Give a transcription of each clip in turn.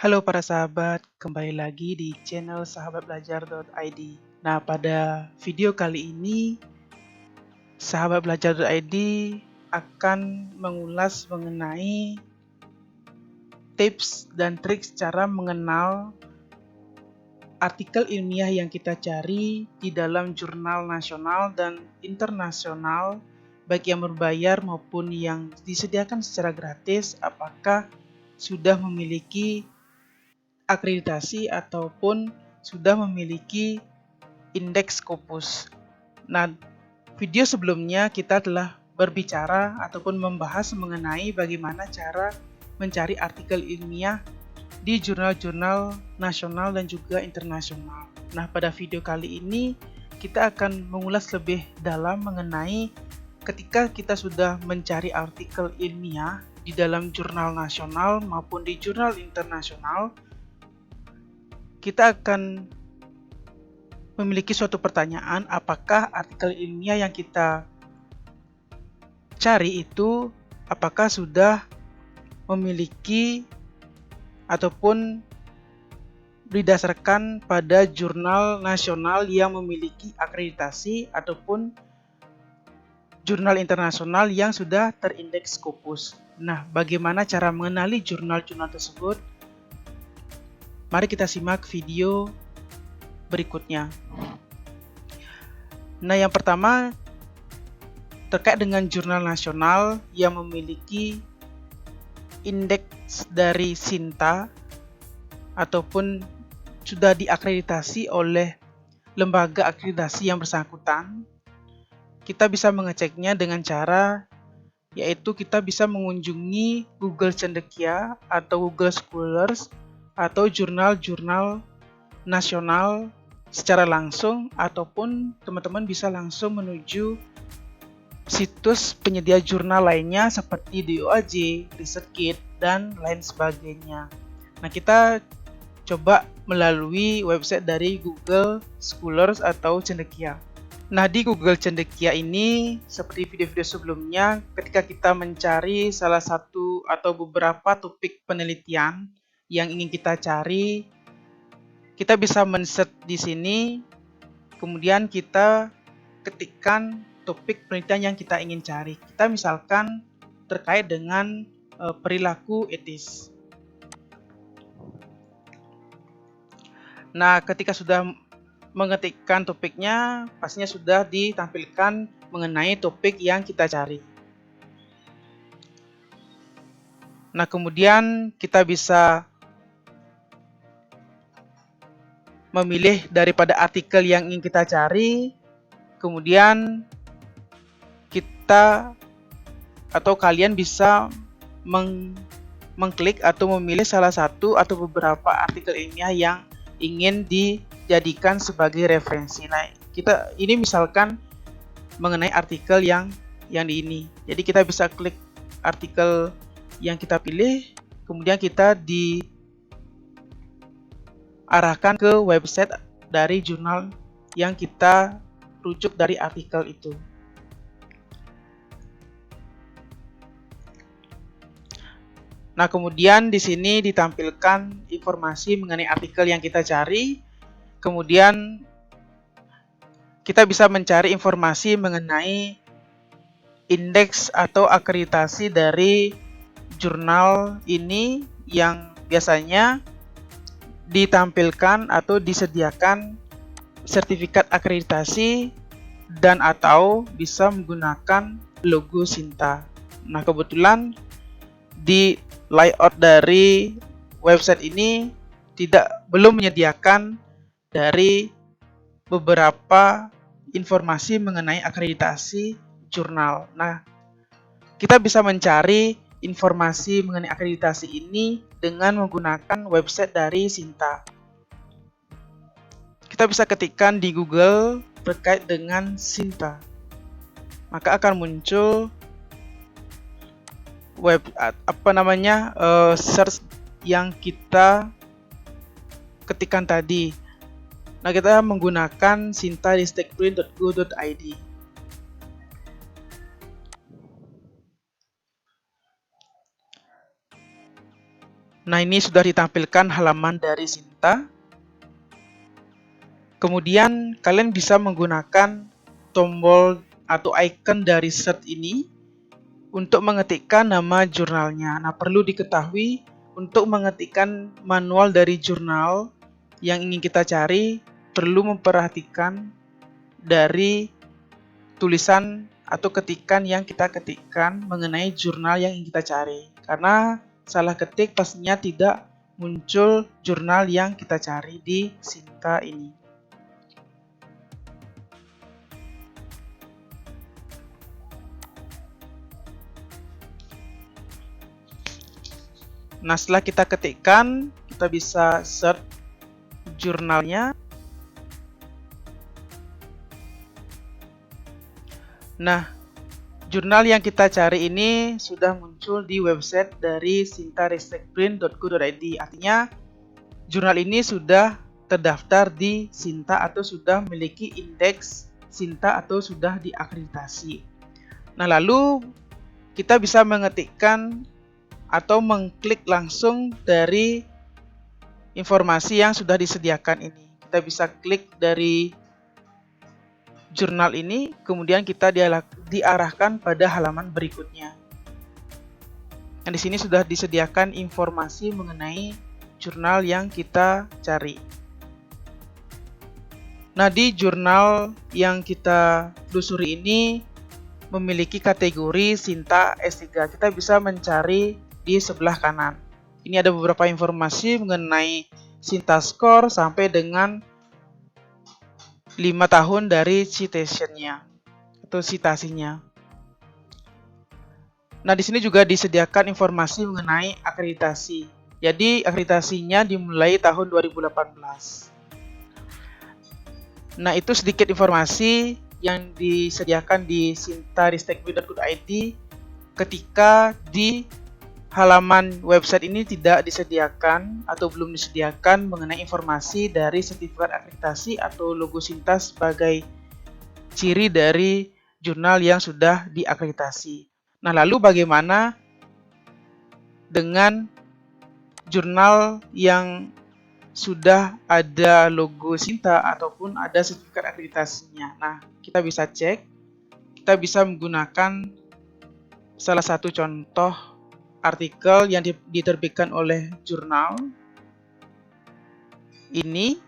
Halo para sahabat, kembali lagi di channel sahabatbelajar.id. Nah, pada video kali ini, sahabatbelajar.id akan mengulas mengenai tips dan trik cara mengenal artikel ilmiah yang kita cari di dalam jurnal nasional dan internasional, baik yang berbayar maupun yang disediakan secara gratis, apakah sudah memiliki akreditasi ataupun sudah memiliki indeks Scopus. Nah, video sebelumnya kita telah berbicara ataupun membahas mengenai bagaimana cara mencari artikel ilmiah di jurnal-jurnal nasional dan juga internasional. Nah, pada video kali ini kita akan mengulas lebih dalam mengenai ketika kita sudah mencari artikel ilmiah di dalam jurnal nasional maupun di jurnal internasional, kita akan memiliki suatu pertanyaan, apakah artikel ilmiah yang kita cari itu apakah sudah memiliki ataupun didasarkan pada jurnal nasional yang memiliki akreditasi ataupun jurnal internasional yang sudah terindeks Scopus. Nah, bagaimana cara mengenali jurnal-jurnal tersebut? Mari kita simak video berikutnya. Nah, yang pertama terkait dengan jurnal nasional yang memiliki indeks dari SINTA ataupun sudah diakreditasi oleh lembaga akreditasi yang bersangkutan, kita bisa mengeceknya dengan cara yaitu kita bisa mengunjungi Google Cendekia atau Google Scholars atau jurnal-jurnal nasional secara langsung, ataupun teman-teman bisa langsung menuju situs penyedia jurnal lainnya seperti DOAJ, ResearchGate, dan lain sebagainya. Nah, kita coba melalui website dari Google Scholars atau Cendekia. Nah, di Google Cendekia ini, seperti video-video sebelumnya, ketika kita mencari salah satu atau beberapa topik penelitian yang ingin kita cari, kita bisa men-search di sini, kemudian kita ketikkan topik penelitian yang kita ingin cari. Kita misalkan terkait dengan perilaku etis. Nah, ketika sudah mengetikkan topiknya, pastinya sudah ditampilkan mengenai topik yang kita cari. Nah, kemudian kita bisa memilih daripada artikel yang ingin kita cari, kemudian kita atau kalian bisa mengklik atau memilih salah satu atau beberapa artikel ilmiah yang ingin dijadikan sebagai referensi. Nah, kita ini misalkan mengenai artikel yang di ini. Jadi kita bisa klik artikel yang kita pilih, kemudian kita diarahkan ke website dari jurnal yang kita rujuk dari artikel itu. Nah, kemudian di sini ditampilkan informasi mengenai artikel yang kita cari. Kemudian kita bisa mencari informasi mengenai indeks atau akreditasi dari jurnal ini yang biasanya ditampilkan atau disediakan sertifikat akreditasi dan atau bisa menggunakan logo SINTA. Nah, kebetulan di layout dari website ini belum menyediakan dari beberapa informasi mengenai akreditasi jurnal. Nah, kita bisa mencari informasi mengenai akreditasi ini dengan menggunakan website dari SINTA. Kita bisa ketikkan di Google terkait dengan SINTA, maka akan muncul search yang kita ketikkan tadi. Nah, kita menggunakan sinta-print.go.id. Nah, ini sudah ditampilkan halaman dari Sinta. Kemudian kalian bisa menggunakan tombol atau icon dari search ini untuk mengetikkan nama jurnalnya. Nah, perlu diketahui untuk mengetikkan manual dari jurnal yang ingin kita cari, perlu memperhatikan dari tulisan atau ketikan yang kita ketikkan mengenai jurnal yang ingin kita cari. Karena salah ketik pastinya tidak muncul jurnal yang kita cari di Sinta ini. Nah, setelah kita ketikkan, kita bisa search jurnalnya. Nah, jurnal yang kita cari ini sudah muncul di website dari sintaristekprint.co.id. Artinya, jurnal ini sudah terdaftar di Sinta atau sudah memiliki indeks Sinta atau sudah diakreditasi. Nah, lalu kita bisa mengetikkan atau mengklik langsung dari informasi yang sudah disediakan ini. Kita bisa klik dari jurnal ini, kemudian kita diarahkan pada halaman berikutnya. Nah, di sini sudah disediakan informasi mengenai jurnal yang kita cari. Nah, di jurnal yang kita telusuri ini memiliki kategori Sinta S3. Kita bisa mencari di sebelah kanan. Ini ada beberapa informasi mengenai Sinta Score sampai dengan 5 tahun dari citationnya atau citasinya. Nah, di sini juga disediakan informasi mengenai akreditasi. Jadi, akreditasinya dimulai tahun 2018. Nah, itu sedikit informasi yang disediakan di sintaristekprint.co.id ketika di halaman website ini tidak disediakan atau belum disediakan mengenai informasi dari sertifikat akreditasi atau logo Sinta sebagai ciri dari jurnal yang sudah diakreditasi. Nah, lalu bagaimana dengan jurnal yang sudah ada logo Sinta ataupun ada sertifikat akreditasinya? Nah, kita bisa cek, kita bisa menggunakan salah satu contoh artikel yang diterbitkan oleh jurnal ini.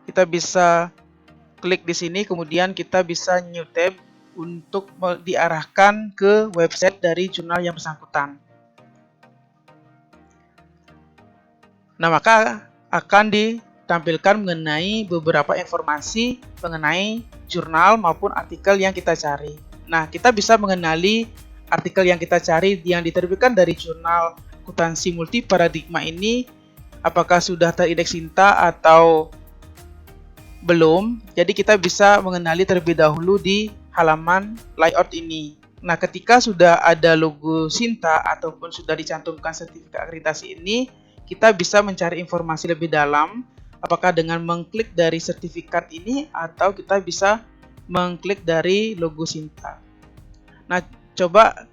Kita bisa klik di sini, kemudian kita bisa new tab untuk diarahkan ke website dari jurnal yang bersangkutan. Nah, maka akan ditampilkan mengenai beberapa informasi mengenai jurnal maupun artikel yang kita cari. Nah, kita bisa mengenali artikel yang kita cari yang diterbitkan dari jurnal akuntansi multi paradigma ini apakah sudah terindeks Sinta atau belum. Jadi kita bisa mengenali terlebih dahulu di halaman layout ini. Nah, ketika sudah ada logo Sinta ataupun sudah dicantumkan sertifikat akreditasi ini, kita bisa mencari informasi lebih dalam apakah dengan mengklik dari sertifikat ini atau kita bisa mengklik dari logo Sinta. Nah, coba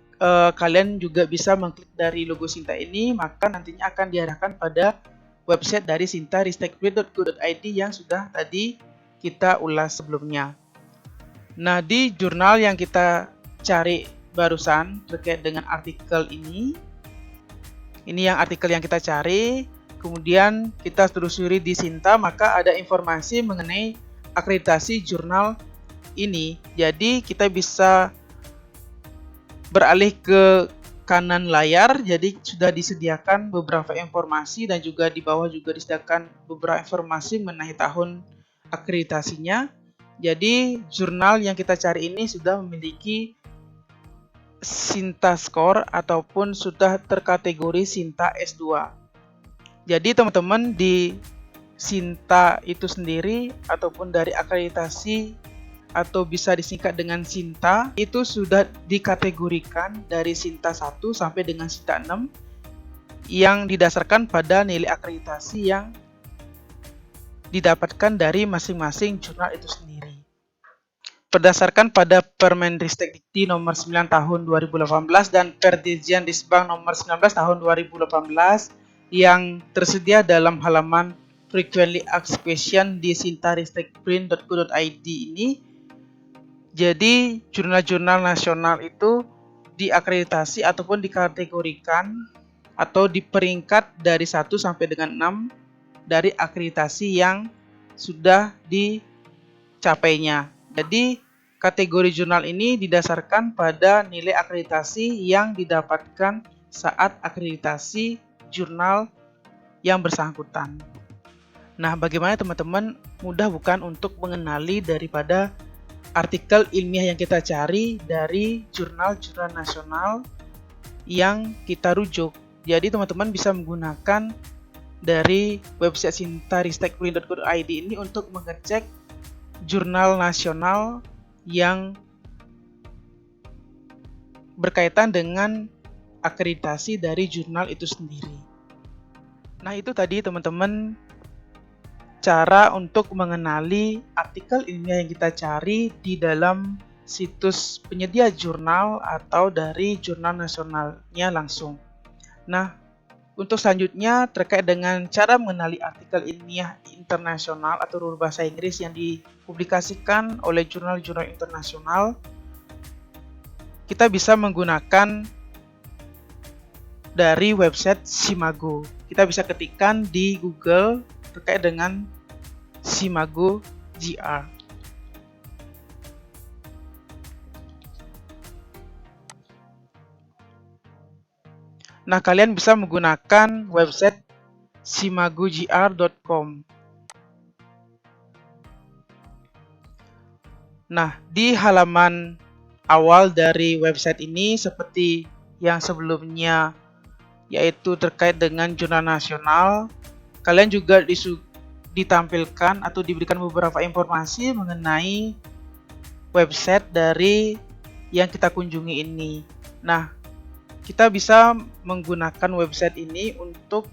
kalian juga bisa mengklik dari logo Sinta ini, maka nantinya akan diarahkan pada website dari sintaristekprint.co.id yang sudah tadi kita ulas sebelumnya. Nah, di jurnal yang kita cari barusan terkait dengan artikel ini yang artikel yang kita cari, kemudian kita telusuri di Sinta, maka ada informasi mengenai akreditasi jurnal ini. Jadi kita bisa beralih ke kanan layar, jadi sudah disediakan beberapa informasi dan juga di bawah juga disediakan beberapa informasi mengenai tahun akreditasinya. Jadi jurnal yang kita cari ini sudah memiliki Sinta Score ataupun sudah terkategori Sinta S2. Jadi teman-teman di Sinta itu sendiri ataupun dari akreditasi atau bisa disingkat dengan Sinta itu sudah dikategorikan dari Sinta 1 sampai dengan Sinta 6 yang didasarkan pada nilai akreditasi yang didapatkan dari masing-masing jurnal itu sendiri. Berdasarkan pada Permendikti nomor 9 tahun 2018 dan Perdirjen Disbang nomor 19 tahun 2018, yang tersedia dalam halaman frequently asked question di sintaristekprint.co.id ini. Jadi jurnal-jurnal nasional itu diakreditasi ataupun dikategorikan atau diperingkat dari 1 sampai dengan 6 dari akreditasi yang sudah dicapainya. Jadi kategori jurnal ini didasarkan pada nilai akreditasi yang didapatkan saat akreditasi jurnal yang bersangkutan. Nah, bagaimana teman-teman, mudah bukan untuk mengenali daripada artikel ilmiah yang kita cari dari jurnal-jurnal nasional yang kita rujuk. Jadi teman-teman bisa menggunakan dari website sintaristekprint.co.id ini untuk mengecek jurnal nasional yang berkaitan dengan akreditasi dari jurnal itu sendiri. Nah, itu tadi teman-teman cara untuk mengenali artikel ilmiah yang kita cari di dalam situs penyedia jurnal atau dari jurnal nasionalnya langsung. Nah, untuk selanjutnya terkait dengan cara mengenali artikel ilmiah internasional atau berbahasa Inggris yang dipublikasikan oleh jurnal-jurnal internasional, kita bisa menggunakan dari website Simago. Kita bisa ketikkan di Google terkait dengan Simago GR. Nah, kalian bisa menggunakan website simagogr.com. Nah, di halaman awal dari website ini seperti yang sebelumnya, yaitu terkait dengan jurnal nasional, kalian juga ditampilkan atau diberikan beberapa informasi mengenai website dari yang kita kunjungi ini. Nah, kita bisa menggunakan website ini untuk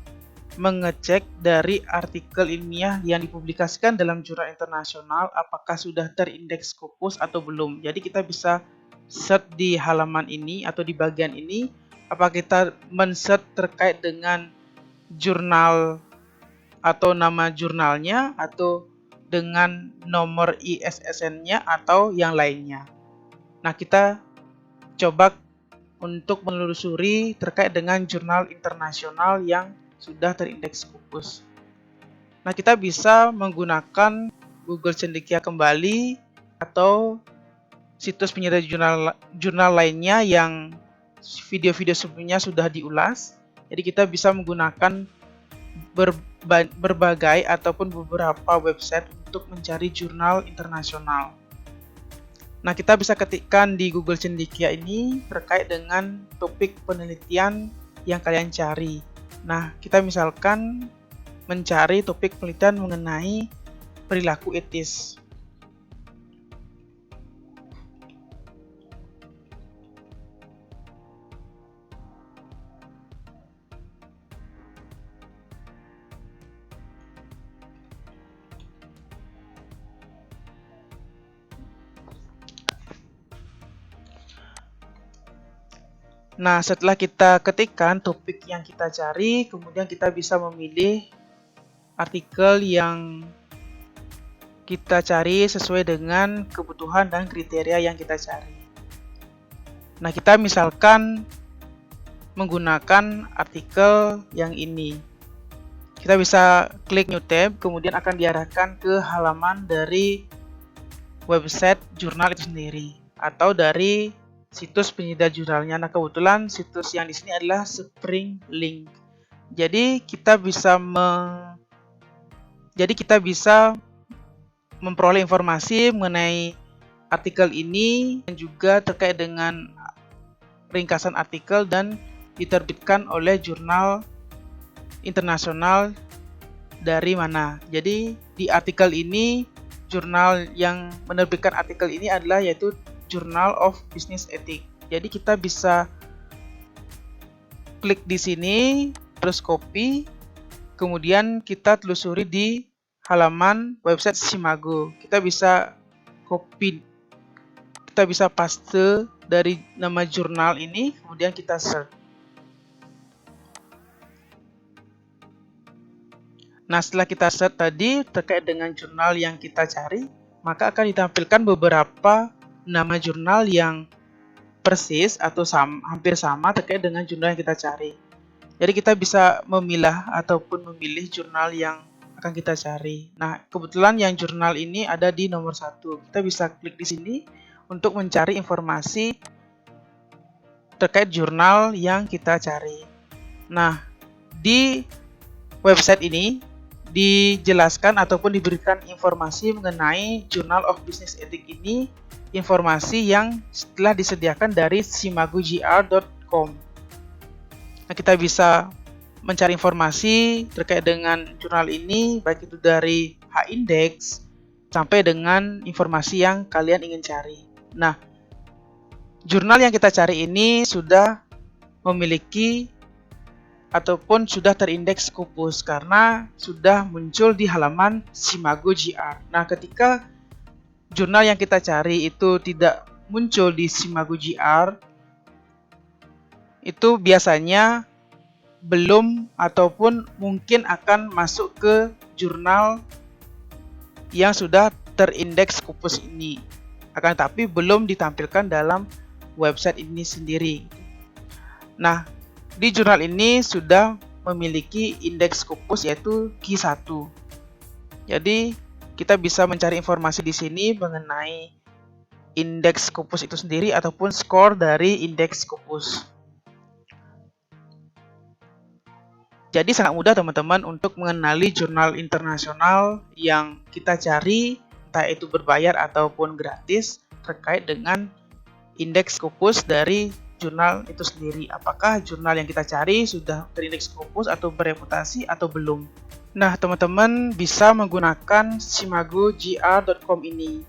mengecek dari artikel ilmiah yang dipublikasikan dalam jurnal internasional apakah sudah terindeks Scopus atau belum. Jadi kita bisa search di halaman ini atau di bagian ini, apakah kita men-search terkait dengan jurnal atau nama jurnalnya atau dengan nomor ISSN-nya atau yang lainnya. Nah, kita coba untuk menelusuri terkait dengan jurnal internasional yang sudah terindeks Scopus. Nah, kita bisa menggunakan Google Cendekia kembali atau situs penyedia jurnal lainnya yang video-video sebelumnya sudah diulas. Jadi kita bisa menggunakan berbagai ataupun beberapa website untuk mencari jurnal internasional. Nah, kita bisa ketikkan di Google Cendekia ini terkait dengan topik penelitian yang kalian cari. Nah, kita misalkan mencari topik penelitian mengenai perilaku etis. Nah, setelah kita ketikkan topik yang kita cari, kemudian kita bisa memilih artikel yang kita cari sesuai dengan kebutuhan dan kriteria yang kita cari. Nah, kita misalkan menggunakan artikel yang ini. Kita bisa klik New Tab, kemudian akan diarahkan ke halaman dari website jurnal itu sendiri atau dari situs penyedia jurnalnya. Nah, kebetulan situs yang di sini adalah Spring Link. Jadi kita bisa memperoleh informasi mengenai artikel ini dan juga terkait dengan ringkasan artikel dan diterbitkan oleh jurnal internasional dari mana. Jadi di artikel ini, jurnal yang menerbitkan artikel ini adalah yaitu Journal of Business Ethics. Jadi kita bisa klik di sini, terus copy, kemudian kita telusuri di halaman website Simago. Kita bisa copy, kita bisa paste dari nama jurnal ini, kemudian kita search. Nah, setelah kita set tadi terkait dengan jurnal yang kita cari, maka akan ditampilkan beberapa nama jurnal yang persis atau hampir sama terkait dengan jurnal yang kita cari. Jadi kita bisa memilah ataupun memilih jurnal yang akan kita cari. Nah, kebetulan yang jurnal ini ada di nomor 1. Kita bisa klik di sini untuk mencari informasi terkait jurnal yang kita cari. Nah, di website ini dijelaskan ataupun diberikan informasi mengenai Journal of Business Ethics ini, informasi yang telah disediakan dari simagogr.com. Nah, kita bisa mencari informasi terkait dengan jurnal ini, baik itu dari H-index sampai dengan informasi yang kalian ingin cari. Nah, jurnal yang kita cari ini sudah memiliki ataupun sudah terindeks Scopus karena sudah muncul di halaman simagogr. Nah, ketika jurnal yang kita cari itu tidak muncul di simagogr, itu biasanya belum ataupun mungkin akan masuk ke jurnal yang sudah terindeks Scopus ini. Akan tetapi belum ditampilkan dalam website ini sendiri. Nah, di jurnal ini sudah memiliki indeks Scopus yaitu Q1. Jadi, kita bisa mencari informasi di sini mengenai indeks Scopus itu sendiri ataupun skor dari indeks Scopus. Jadi sangat mudah teman-teman untuk mengenali jurnal internasional yang kita cari, entah itu berbayar ataupun gratis, terkait dengan indeks Scopus dari jurnal itu sendiri. Apakah jurnal yang kita cari sudah terindeks Scopus atau bereputasi atau belum. Nah, teman-teman bisa menggunakan simagogr.com ini.